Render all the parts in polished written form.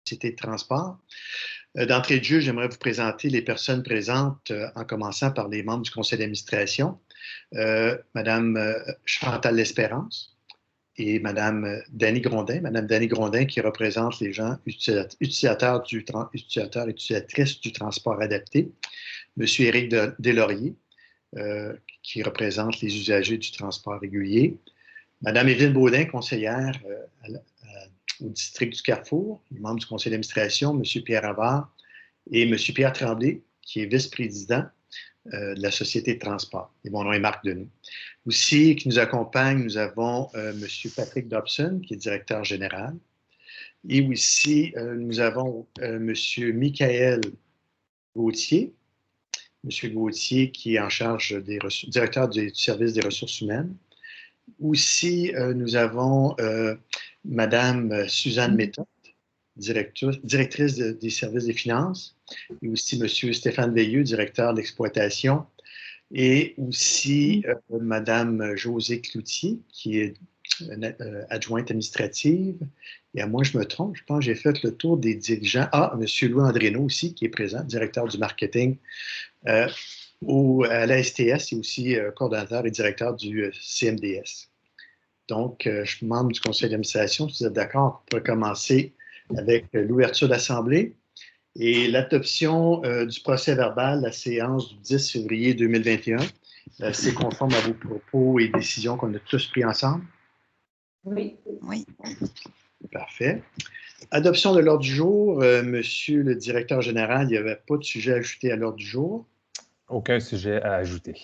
Société de transport. D'entrée de jeu, j'aimerais vous présenter les personnes présentes, en commençant par les membres du conseil d'administration. Madame Chantal L'Espérance et Madame Dany Grondin. Madame Dany Grondin qui représente les gens utilisateurs et utilisatrices du transport adapté. Monsieur Éric Deslauriers, qui représente les usagers du transport régulier. Madame Évelyne Baudin, conseillère au district du Carrefour, membre du conseil d'administration, Monsieur Pierre Havard et Monsieur Pierre Tremblay, qui est vice-président de la Société de transport. Et mon nom est Marc Denis. Aussi, qui nous accompagne, nous avons Monsieur Patrick Dobson, qui est directeur général. Et aussi, nous avons Monsieur Michael Gauthier, Monsieur Gauthier, qui est en charge directeur du service des ressources humaines. Aussi, nous avons Madame Suzanne Méthode, directrice des services des finances, et aussi Monsieur Stéphane Veilleux, directeur de l'exploitation, et aussi Madame Josée Cloutier, qui est adjointe administrative. Et à moi, je me trompe, je pense que j'ai fait le tour des dirigeants. Ah, Monsieur Louis Andrénaud aussi, qui est présent, directeur du marketing à la STS et aussi coordonnateur et directeur du CMDS. Donc, je suis membre du conseil d'administration. Si vous êtes d'accord, on peut commencer avec l'ouverture de l'Assemblée et l'adoption du procès-verbal de la séance du 10 février 2021. C'est conforme à vos propos et décisions qu'on a tous pris ensemble? Oui. Oui. Parfait. Adoption de l'ordre du jour. Monsieur le directeur général, il n'y avait pas de sujet ajouté à l'ordre du jour? Aucun sujet à ajouter.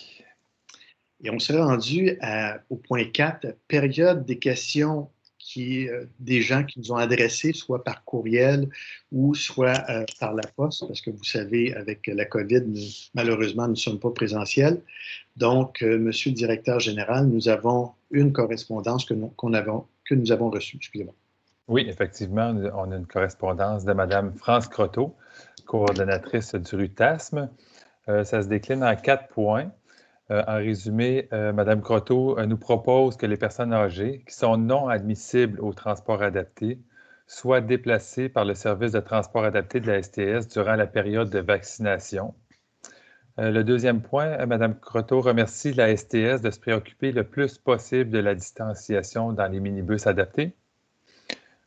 Et on serait rendu au point 4, période des questions des gens qui nous ont adressées, soit par courriel ou soit par la poste, parce que vous savez, avec la COVID, malheureusement, nous ne sommes pas présentiels. Donc, Monsieur le directeur général, nous avons une correspondance que nous avons reçue. Excusez-moi. Oui, effectivement, on a une correspondance de Mme France Croteau, coordonnatrice du RUTASM. Ça se décline en 4 points. En résumé, Mme Croteau nous propose que les personnes âgées qui sont non admissibles au transport adapté soient déplacées par le service de transport adapté de la STS durant la période de vaccination. Le deuxième point, Mme Croteau remercie la STS de se préoccuper le plus possible de la distanciation dans les minibus adaptés.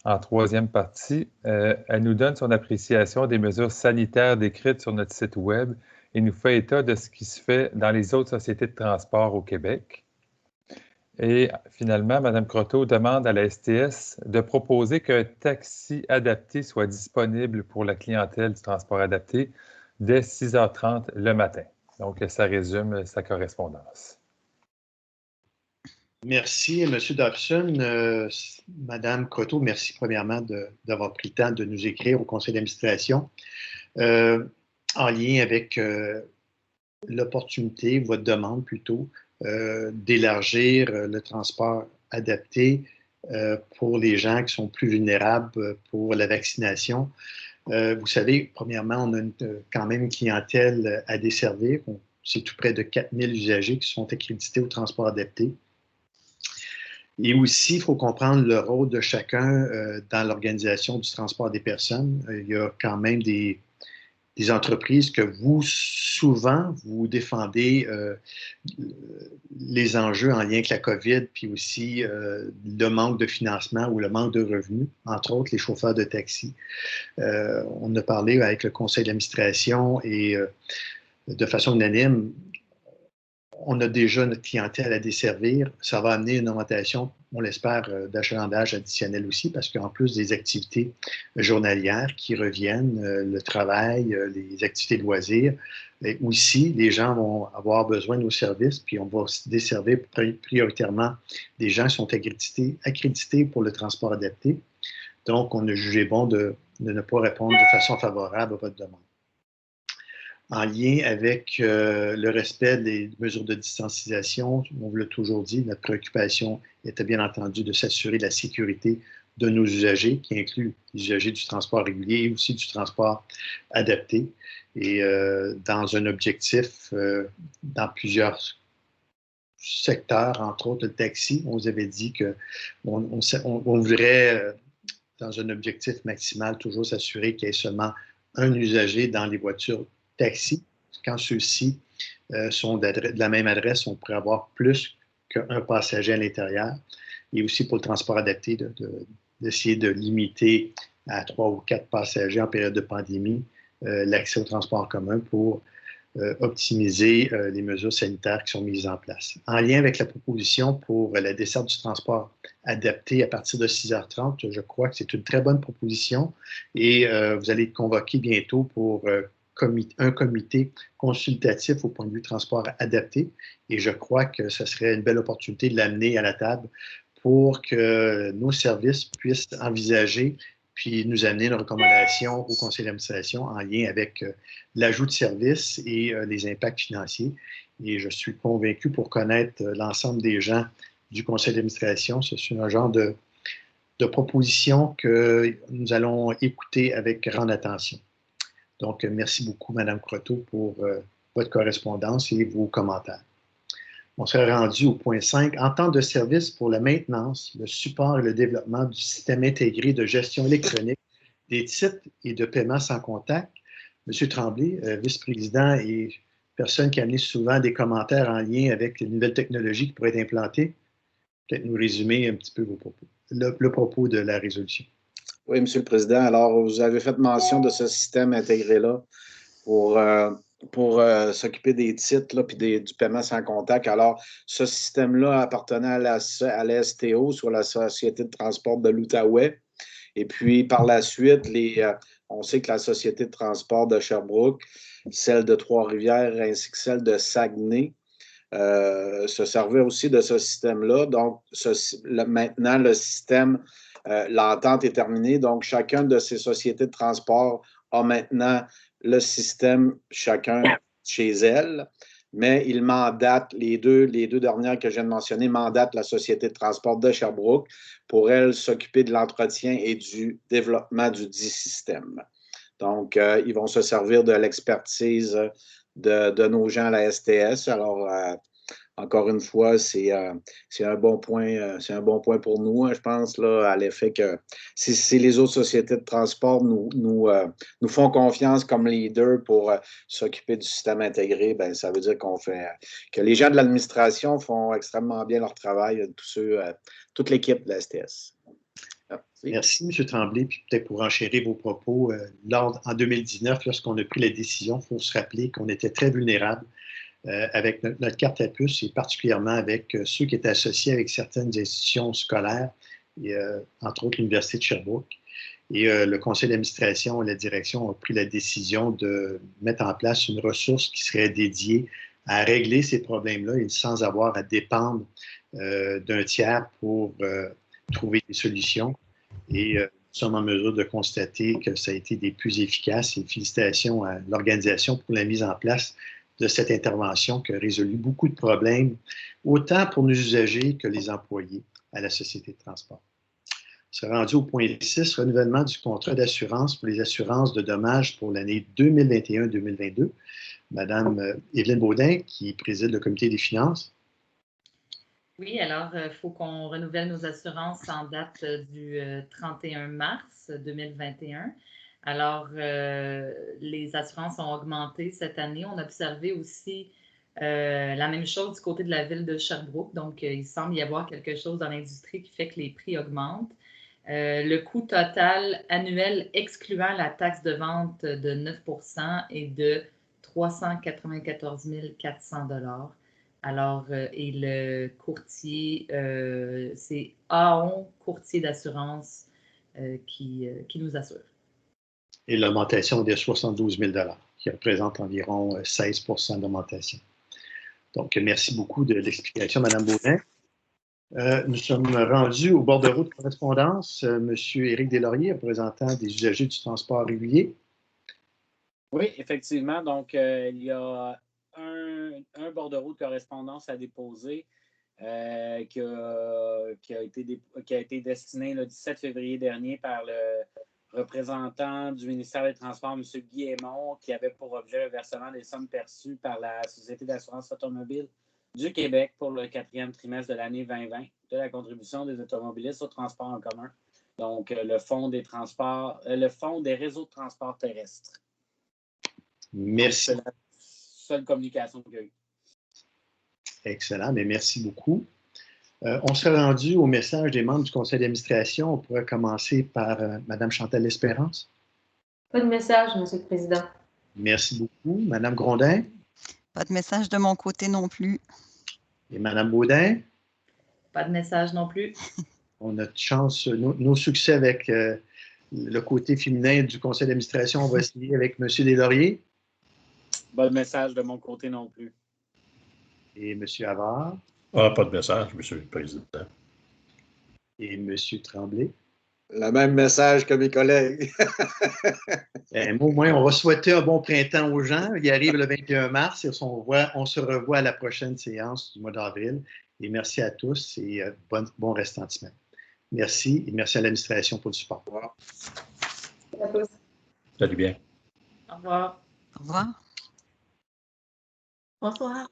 En troisième partie, elle nous donne son appréciation des mesures sanitaires décrites sur notre site Web et nous fait état de ce qui se fait dans les autres sociétés de transport au Québec. Et finalement, Mme Croteau demande à la STS de proposer qu'un taxi adapté soit disponible pour la clientèle du transport adapté dès 6h30 le matin. Donc, ça résume sa correspondance. Merci, M. Dobson. Mme Croteau, merci premièrement d'avoir pris le temps de nous écrire au conseil d'administration en lien avec l'opportunité, votre demande plutôt, d'élargir le transport adapté pour les gens qui sont plus vulnérables pour la vaccination. Vous savez, premièrement, on a quand même une clientèle à desservir. C'est tout près de 4000 usagers qui sont accrédités au transport adapté. Et aussi, il faut comprendre le rôle de chacun dans l'organisation du transport des personnes. Il y a quand même des entreprises que vous, souvent, vous défendez les enjeux en lien avec la COVID, puis aussi le manque de financement ou le manque de revenus, entre autres les chauffeurs de taxi. On a parlé avec le conseil d'administration et de façon unanime, on a déjà notre clientèle à desservir. Ça va amener une augmentation, on l'espère, d'achalandage additionnel aussi, parce qu'en plus des activités journalières qui reviennent, le travail, les activités de loisirs, et aussi, les gens vont avoir besoin de nos services, puis on va desservir prioritairement des gens qui sont accrédités pour le transport adapté. Donc, on a jugé bon de ne pas répondre de façon favorable à votre demande. En lien avec le respect des mesures de distanciation, on vous l'a toujours dit, notre préoccupation était bien entendu de s'assurer de la sécurité de nos usagers, qui inclut les usagers du transport régulier et aussi du transport adapté. Et dans un objectif, dans plusieurs secteurs, entre autres le taxi, on vous avait dit qu'on voudrait dans un objectif maximal, toujours s'assurer qu'il y ait seulement un usager dans les voitures taxi. Quand ceux-ci sont de la même adresse, on pourrait avoir plus qu'un passager à l'intérieur. Et aussi pour le transport adapté, d'essayer de limiter à 3 ou 4 passagers en période de pandémie l'accès au transport en commun pour optimiser les mesures sanitaires qui sont mises en place. En lien avec la proposition pour la desserte du transport adapté à partir de 6h30, je crois que c'est une très bonne proposition et vous allez être convoqué bientôt pour un comité consultatif au point de vue transport adapté et je crois que ce serait une belle opportunité de l'amener à la table pour que nos services puissent envisager puis nous amener une recommandation au conseil d'administration en lien avec l'ajout de services et les impacts financiers. Et je suis convaincu pour connaître l'ensemble des gens du conseil d'administration, c'est un genre de proposition que nous allons écouter avec grande attention. Donc, merci beaucoup, Mme Croteau, pour votre correspondance et vos commentaires. On serait rendu au point 5, entente de service pour la maintenance, le support et le développement du système intégré de gestion électronique des titres et de paiement sans contact. M. Tremblay, vice-président et personne qui a amené souvent des commentaires en lien avec les nouvelles technologies qui pourraient être implantées, peut-être nous résumer un petit peu vos propos, le propos de la résolution. Oui, M. le Président. Alors, vous avez fait mention de ce système intégré-là pour s'occuper des titres là, puis du paiement sans contact. Alors, ce système-là appartenait à la STO, sur la Société de transport de l'Outaouais. Et puis, par la suite, on sait que la Société de transport de Sherbrooke, celle de Trois-Rivières ainsi que celle de Saguenay, se servait aussi de ce système-là. Donc, maintenant, le système, l'entente est terminée. Donc, chacune de ces sociétés de transport a maintenant le système, chacun chez elle. Mais ils mandatent, les deux dernières que je viens de mentionner, mandatent la Société de transport de Sherbrooke pour, elle, s'occuper de l'entretien et du développement du dit système. Donc, ils vont se servir de l'expertise de nos gens à la STS. Alors, encore une fois, c'est un bon point pour nous, hein, je pense, là, à l'effet que si les autres sociétés de transport nous font confiance comme leader pour s'occuper du système intégré, ben, ça veut dire que les gens de l'administration font extrêmement bien leur travail, toute l'équipe de la STS. Merci, M. Tremblay. Puis peut-être pour enchérir vos propos, en 2019, lorsqu'on a pris la décision, il faut se rappeler qu'on était très vulnérables avec notre carte à puce et particulièrement avec ceux qui étaient associés avec certaines institutions scolaires, et, entre autres l'Université de Sherbrooke. Et le conseil d'administration et la direction ont pris la décision de mettre en place une ressource qui serait dédiée à régler ces problèmes-là et sans avoir à dépendre d'un tiers pour trouver des solutions. Et nous sommes en mesure de constater que ça a été des plus efficaces et félicitations à l'organisation pour la mise en place de cette intervention qui a résolu beaucoup de problèmes, autant pour nos usagers que les employés à la Société de transport. On sera rendu au point 6, renouvellement du contrat d'assurance pour les assurances de dommages pour l'année 2021-2022. Madame Évelyne Baudin, qui préside le comité des finances. Oui, alors, il faut qu'on renouvelle nos assurances en date du 31 mars 2021. Alors, les assurances ont augmenté cette année. On a observé aussi la même chose du côté de la ville de Sherbrooke. Donc, il semble y avoir quelque chose dans l'industrie qui fait que les prix augmentent. Le coût total annuel excluant la taxe de vente de 9 % est de 394 400 $. Alors, et le courtier, c'est Aon Courtier d'assurance qui nous assure. Et l'augmentation est de 72 000 $, qui représente environ 16 % d'augmentation. Donc, merci beaucoup de l'explication, Mme Baudin. Nous sommes rendus au bordereau de correspondance. Monsieur Éric Deslauriers, représentant des usagers du transport régulier. Oui, effectivement. Donc, il y a un bordereau de correspondance à déposer qui a été destiné le 17 février dernier par le représentant du ministère des Transports, M. Guy Aymon, qui avait pour objet le versement des sommes perçues par la Société d'assurance automobile du Québec pour le 4e trimestre de l'année 2020 de la contribution des automobilistes au transport en commun Donc, le fonds des transports, le fonds des réseaux de transport terrestre. Merci. C'est la seule communication qu'il y a eu. Excellent, mais merci beaucoup. On serait rendu au message des membres du conseil d'administration. On pourrait commencer par Mme Chantal L'Espérance. Pas de message, M. le Président. Merci beaucoup. Mme Grondin Pas de message de mon côté non plus. et Mme Baudin. Pas de message non plus. On a de chance, nos succès avec le côté féminin du conseil d'administration. On va essayer avec M. Deslauriers Pas de message de mon côté non plus. et M. Havard Ah, pas de message, M. le Président. et M. Tremblay. Le même message que mes collègues. Au moins, on va souhaiter un bon printemps aux gens. Il arrive le 21 mars et on se revoit à la prochaine séance du mois d'avril. Et merci à tous et bon restant de semaine. Merci et merci à l'administration pour le support. Merci à tous. Salut bien. Au revoir. Au revoir. Bonsoir.